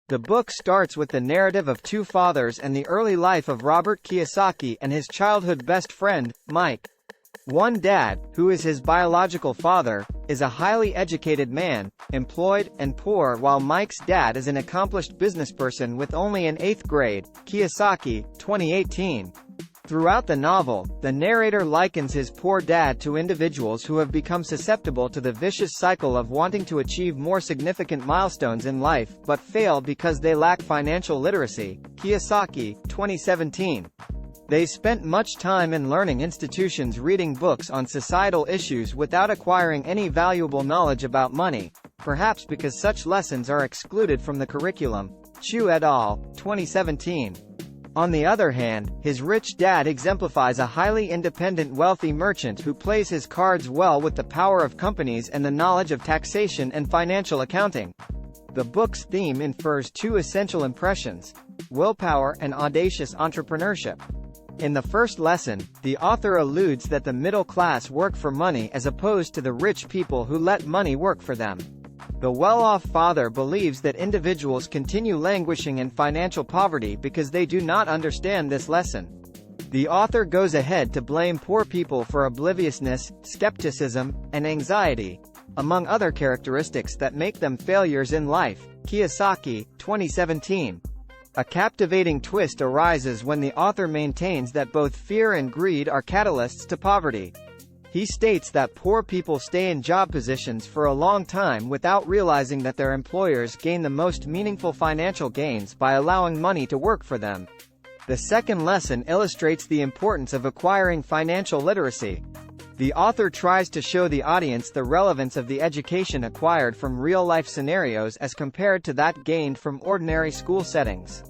The book starts with the narrative of two fathers and the early life of Robert Kiyosaki and his childhood best friend, Mike. One dad, who is his biological father, is a highly educated man, employed, and poor, while Mike's dad is an accomplished businessperson with only an 8th grade. Kiyosaki, 2018. Throughout the novel, the narrator likens his poor dad to individuals who have become susceptible to the vicious cycle of wanting to achieve more significant milestones in life, but fail because they lack financial literacy. Kiyosaki, 2017. They spent much time in learning institutions reading books on societal issues without acquiring any valuable knowledge about money, perhaps because such lessons are excluded from the curriculum. Chu et al., 2017. On the other hand, his rich dad exemplifies a highly independent wealthy merchant who plays his cards well with the power of companies and the knowledge of taxation and financial accounting. The book's theme infers two essential impressions: willpower and audacious entrepreneurship. In the first lesson, the author alludes that the middle class work for money as opposed to the rich people who let money work for them. The well-off father believes that individuals continue languishing in financial poverty because they do not understand this lesson. The author goes ahead to blame poor people for obliviousness, skepticism, and anxiety, among other characteristics that make them failures in life. Kiyosaki, 2017. A captivating twist arises when the author maintains that both fear and greed are catalysts to poverty. He states that poor people stay in job positions for a long time without realizing that their employers gain the most meaningful financial gains by allowing money to work for them. The second lesson illustrates the importance of acquiring financial literacy. The author tries to show the audience the relevance of the education acquired from real-life scenarios as compared to that gained from ordinary school settings.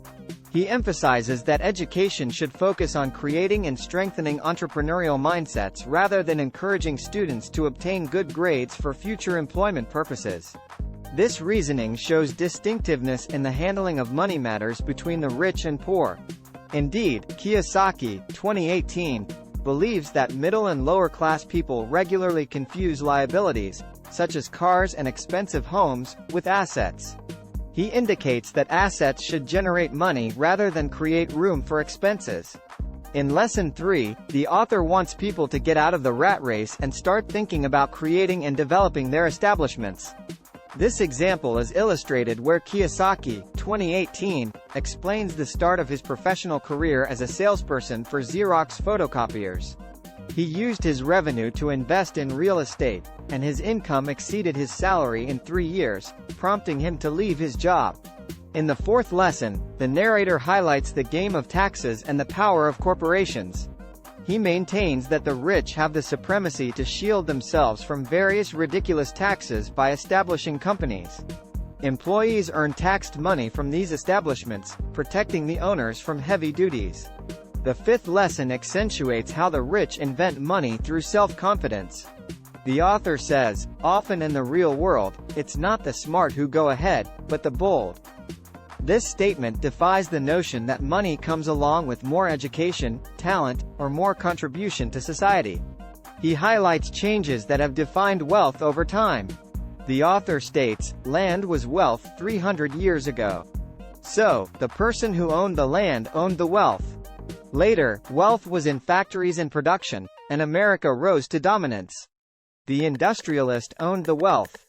He emphasizes that education should focus on creating and strengthening entrepreneurial mindsets rather than encouraging students to obtain good grades for future employment purposes. This reasoning shows distinctiveness in the handling of money matters between the rich and poor. Indeed, Kiyosaki, 2018, believes that middle and lower class people regularly confuse liabilities, such as cars and expensive homes, with assets. He indicates that assets should generate money rather than create room for expenses. In Lesson 3, the author wants people to get out of the rat race and start thinking about creating and developing their establishments. This example is illustrated where Kiyosaki, 2018, explains the start of his professional career as a salesperson for Xerox photocopiers. He used his revenue to invest in real estate, and his income exceeded his salary in 3 years, prompting him to leave his job. In the fourth lesson, the narrator highlights the game of taxes and the power of corporations. He maintains that the rich have the supremacy to shield themselves from various ridiculous taxes by establishing companies. Employees earn taxed money from these establishments, protecting the owners from heavy duties. The fifth lesson accentuates how the rich invent money through self-confidence. The author says, often in the real world, it's not the smart who go ahead, but the bold. This statement defies the notion that money comes along with more education, talent, or more contribution to society. He highlights changes that have defined wealth over time. The author states, land was wealth 300 years ago. So, the person who owned the land owned the wealth. Later, wealth was in factories and production, and America rose to dominance. The industrialist owned the wealth.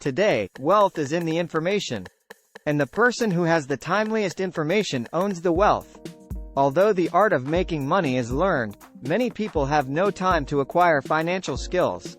Today, wealth is in the information. And the person who has the timeliest information owns the wealth. Although the art of making money is learned, many people have no time to acquire financial skills.